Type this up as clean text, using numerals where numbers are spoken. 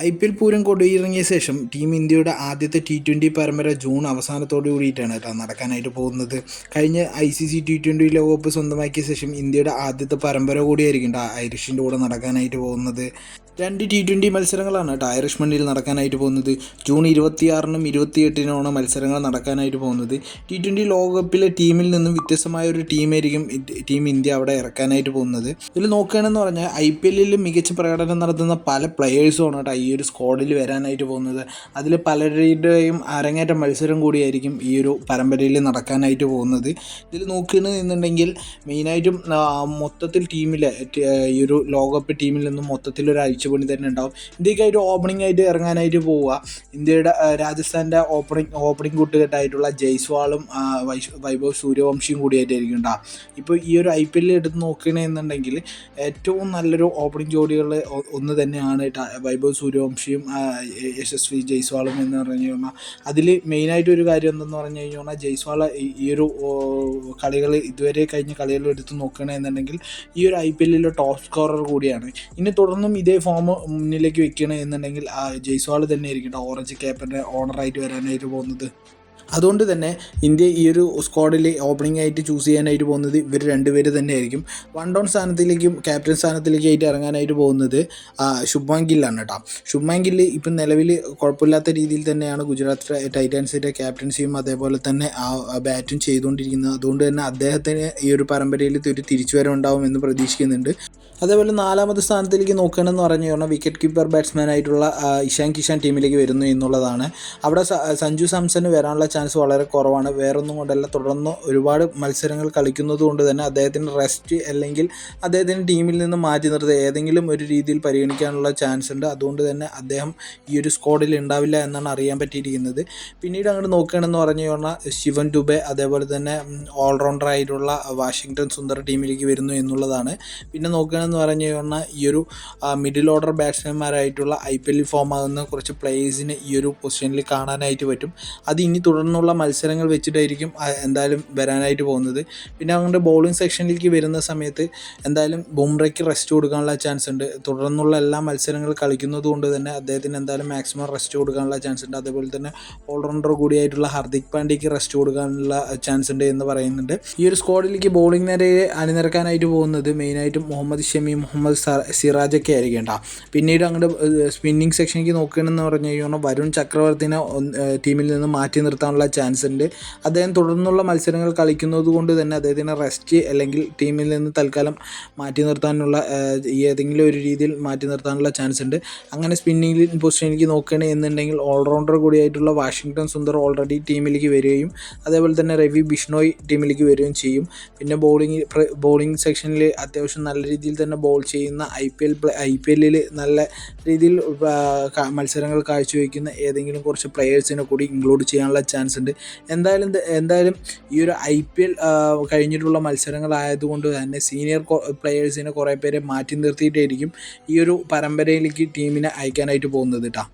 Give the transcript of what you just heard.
IPL Pooram കൊടിയിറങ്ങിയ ശേഷം team ഇന്ത്യയുടെ ആദ്യത്തെ T20 പരമ്പര ജൂൺ അവസാനത്തോടു കൂടിയിട്ടാണ് നടക്കാനായിട്ട് പോകുന്നത്. കഴിഞ്ഞ ICC T20 ലോകകപ്പ് സ്വന്തമാക്കിയ ശേഷം ഇന്ത്യയുടെ ആദ്യത്തെ പരമ്പര കൂടിയായിരിക്കും ഐറിഷിൻ്റെ കൂടെ നടക്കാനായിട്ട് പോകുന്നത്. 2 T20 മത്സരങ്ങളാണ് ഐറിഷ് മണ്ണിൽ നടക്കാനായിട്ട് പോകുന്നത്. ജൂൺ 26-നും 28-നുമാണ് മത്സരങ്ങൾ നടക്കാനായിട്ട് പോകുന്നത്. T20 ലോകകപ്പിലെ ടീമിൽ നിന്നും വ്യത്യസ്തമായ ഒരു ടീമായിരിക്കും ടീം ഇന്ത്യ അവിടെ ഇറക്കാനായിട്ട് പോകുന്നത്. ഇതിൽ നോക്കുകയാണെന്ന് പറഞ്ഞാൽ IPL മികച്ച പ്രകടനം നടത്തുന്ന പല പ്ലെയേഴ്സുമാണ് ഈ ഒരു സ്ക്വാഡിൽ വരാനായിട്ട് പോകുന്നത്. അതിൽ പലരുടെയും അരങ്ങേറ്റ മത്സരം കൂടിയായിരിക്കും ഈ ഒരു പരമ്പരയിൽ നടക്കാനായിട്ട് പോകുന്നത്. ഇതിൽ നോക്കുകയാണെന്നുണ്ടെങ്കിൽ മെയിനായിട്ടും മൊത്തത്തിൽ ടീമിലെ ഈ ഒരു ലോകകപ്പ് ടീമിൽ നിന്നും മൊത്തത്തിലൊരു അഴിച്ചുപണി തന്നെ ഉണ്ടാവും. ഇന്ത്യക്കായിട്ട് ഓപ്പണിംഗ് ആയിട്ട് ഇറങ്ങാനായിട്ട് പോവുക ഇന്ത്യയുടെ രാജസ്ഥാൻ്റെ ഓപ്പണിംഗ് കൂട്ടുകെട്ടായിട്ടുള്ള ജയ്സ്വാളും വൈഭവ് സൂര്യവംശിയും കൂടിയായിട്ടായിരിക്കും ഉണ്ടാവുക. ഇപ്പോൾ ഈ ഒരു IPL എടുത്ത് നോക്കുകയാണെന്നുണ്ടെങ്കിൽ ഏറ്റവും നല്ലൊരു ഓപ്പണിംഗ് ജോഡികൾ ഒന്ന് തന്നെയാണ് വൈഭവ് സൂര്യവംശിയും യശസ്വി ജയ്സ്വാളും എന്ന് പറഞ്ഞു കഴിഞ്ഞാൽ അതിൽ മെയിനായിട്ട് ഒരു കാര്യം എന്തെന്ന് പറഞ്ഞു കഴിഞ്ഞാൽ ജയ്സ്വാൾ ഈ ഒരു കളികൾ ഇതുവരെ കഴിഞ്ഞ കളികൾ എടുത്ത് നോക്കുകയാണെന്നുണ്ടെങ്കിൽ ഈ ഒരു IPL ടോപ്പ് സ്കോറർ കൂടിയാണ്. ഇനി തുടർന്നും ഇതേ ഫോം മുന്നിലേക്ക് വെക്കുകയാണെന്നുണ്ടെങ്കിൽ ജയ്സ്വാൾ തന്നെ ആയിരിക്കും ഓറഞ്ച് ക്യാപ്പിൻ്റെ ഓണറായിട്ട് വരാനായിട്ട് പോകുന്നത്. അതുകൊണ്ട് തന്നെ ഇന്ത്യ ഈ ഒരു സ്ക്വാഡിൽ ഓപ്പണിംഗ് ആയിട്ട് ചൂസ് ചെയ്യാനായിട്ട് പോകുന്നത് ഇവർ രണ്ടുപേര് തന്നെയായിരിക്കും. 1 ഡൗൺ സ്ഥാനത്തിലേക്കും ക്യാപ്റ്റൻ സ്ഥാനത്തിലേക്കായിട്ട് ഇറങ്ങാനായിട്ട് പോകുന്നത് ശുഭ്മാൻ ഗില്ലാണ് കേട്ടോ. ശുഭ്മാൻ ഗില്ല് ഇപ്പം നിലവിൽ കുഴപ്പമില്ലാത്ത രീതിയിൽ തന്നെയാണ് ഗുജറാത്ത് ടൈറ്റൻസിൻ്റെ ക്യാപ്റ്റൻസിയും അതേപോലെ തന്നെ ബാറ്റും ചെയ്തുകൊണ്ടിരിക്കുന്നത്. അതുകൊണ്ട് തന്നെ അദ്ദേഹത്തിന് ഈ ഒരു പരമ്പരയിൽ ഒരു തിരിച്ചുവരവുണ്ടാവും എന്ന് പ്രതീക്ഷിക്കുന്നുണ്ട്. അതേപോലെ 4ാമത്തെ സ്ഥാനത്തിലേക്ക് നോക്കുകയാണെന്ന് പറഞ്ഞു കഴിഞ്ഞാൽ വിക്കറ്റ് കീപ്പർ ബാറ്റ്സ്മാൻ ആയിട്ടുള്ള ഇഷാൻ കിഷാൻ ടീമിലേക്ക് വരുന്നു എന്നുള്ളതാണ്. അവിടെ സഞ്ജു സാംസന് വരാനുള്ള ചാൻസ് വളരെ കുറവാണ്. വേറൊന്നും കൊണ്ടല്ല, തുടർന്ന് ഒരുപാട് മത്സരങ്ങൾ കളിക്കുന്നത് കൊണ്ട് തന്നെ അദ്ദേഹത്തിന് റെസ്റ്റ് അല്ലെങ്കിൽ അദ്ദേഹത്തിന് ടീമിൽ നിന്ന് മാറ്റി നിർത്തുക ഏതെങ്കിലും ഒരു രീതിയിൽ പരിഗണിക്കാനുള്ള ചാൻസ് ഉണ്ട്. അതുകൊണ്ട് തന്നെ അദ്ദേഹം ഈ ഒരു സ്ക്വാഡിൽ ഉണ്ടാവില്ല എന്നാണ് അറിയാൻ പറ്റിയിരിക്കുന്നത്. പിന്നീട് അങ്ങോട്ട് നോക്കുകയാണെന്ന് പറഞ്ഞു കഴിഞ്ഞാൽ ശിവൻ ദുബെ അതേപോലെ തന്നെ ഓൾറൗണ്ടർ ആയിട്ടുള്ള വാഷിങ്ടൺ സുന്ദർ ടീമിലേക്ക് വരുന്നു എന്നുള്ളതാണ്. പിന്നെ നോക്കുകയാണെന്ന് പറഞ്ഞു കഴിഞ്ഞാൽ ഈ ഒരു മിഡിൽ ഓർഡർ ബാറ്റ്സ്മാൻമാരായിട്ടുള്ള IPL ഫോം ആകുന്ന കുറച്ച് പ്ലേയേഴ്സിന് ഈ ഒരു പൊസിഷനിൽ കാണാനായിട്ട് പറ്റും. അത് ഇനി തുടർന്നുള്ള മത്സരങ്ങൾ വെച്ചിട്ടായിരിക്കും എന്തായാലും വരാനായിട്ട് പോകുന്നത്. പിന്നെ അവരുടെ ബൗളിംഗ് സെക്ഷനിലേക്ക് വരുന്ന സമയത്ത് എന്തായാലും ബുംറയ്ക്ക് റെസ്റ്റ് കൊടുക്കാനുള്ള ചാൻസ് ഉണ്ട്. തുടർന്നുള്ള എല്ലാ മത്സരങ്ങൾ കളിക്കുന്നത് കൊണ്ട് തന്നെ അദ്ദേഹത്തിന് എന്തായാലും മാക്സിമം റെസ്റ്റ് കൊടുക്കാനുള്ള ചാൻസ് ഉണ്ട്. അതേപോലെ തന്നെ ഓൾറൗണ്ടർ കൂടിയായിട്ടുള്ള ഹർദിക് പാണ്ഡ്യയ്ക്ക് റെസ്റ്റ് കൊടുക്കാനുള്ള ചാൻസ് ഉണ്ട് എന്ന് പറയുന്നുണ്ട്. ഈ ഒരു സ്ക്വാഡിലേക്ക് ബൗളിംഗ് നിരയെ അണിനിരക്കാനായിട്ട് പോകുന്നത് മെയിനായിട്ടും മുഹമ്മദ് ഷമി, മുഹമ്മദ് സിറാജൊക്കെ ആയിരിക്കും കേട്ടോ. പിന്നീട് അങ്ങോട്ട് സ്പിന്നിങ് സെക്ഷനിലേക്ക് നോക്കുകയാണെന്ന് പറഞ്ഞു കഴിഞ്ഞാൽ വരുൺ ചക്രവർത്തിനെ ടീമിൽ നിന്ന് മാറ്റി നിർത്താനുള്ള ചാൻസ് ഉണ്ട്. അദ്ദേഹം തുടർന്നുള്ള മത്സരങ്ങൾ കളിക്കുന്നത് കൊണ്ട് തന്നെ അദ്ദേഹത്തിന് റെസ്റ്റ് അല്ലെങ്കിൽ ടീമിൽ നിന്ന് തൽക്കാലം മാറ്റി നിർത്താനുള്ള ഏതെങ്കിലും ഒരു രീതിയിൽ മാറ്റി നിർത്താനുള്ള ചാൻസ് ഉണ്ട്. അങ്ങനെ സ്പിന്നിംഗ് പൊസിഷനിലേക്ക് നോക്കുകയാണെന്നുണ്ടെങ്കിൽ ഓൾറൗണ്ടർ കൂടിയായിട്ടുള്ള വാഷിങ്ടൺ സുന്ദർ ഓൾറെഡി ടീമിലേക്ക് വരികയും അതേപോലെ തന്നെ രവി ബിഷ്ണോയ് ടീമിലേക്ക് വരികയും ചെയ്യും. പിന്നെ ബോളിംഗ് സെക്ഷനിൽ അത്യാവശ്യം നല്ല രീതിയിൽ തന്നെ ബോൾ ചെയ്യുന്ന IPL നല്ല രീതിയിൽ മത്സരങ്ങൾ കാഴ്ചവെക്കുന്ന ഏതെങ്കിലും കുറച്ച് പ്ലെയേഴ്സിനെ കൂടി ഇൻക്ലൂഡ് ചെയ്യാനുള്ള ചാൻസ് ഉണ്ട്. എന്തായാലും ഈ ഒരു IPL കഴിഞ്ഞിട്ടുള്ള മത്സരങ്ങളായതുകൊണ്ട് തന്നെ സീനിയർ പ്ലെയേഴ്സിനെ കുറേ പേരെ മാറ്റി നിർത്തിയിട്ടായിരിക്കും ഈ ഒരു പരമ്പരയിലേക്ക് ടീമിനെ അയക്കാനായിട്ട് പോകുന്നത് കേട്ടോ.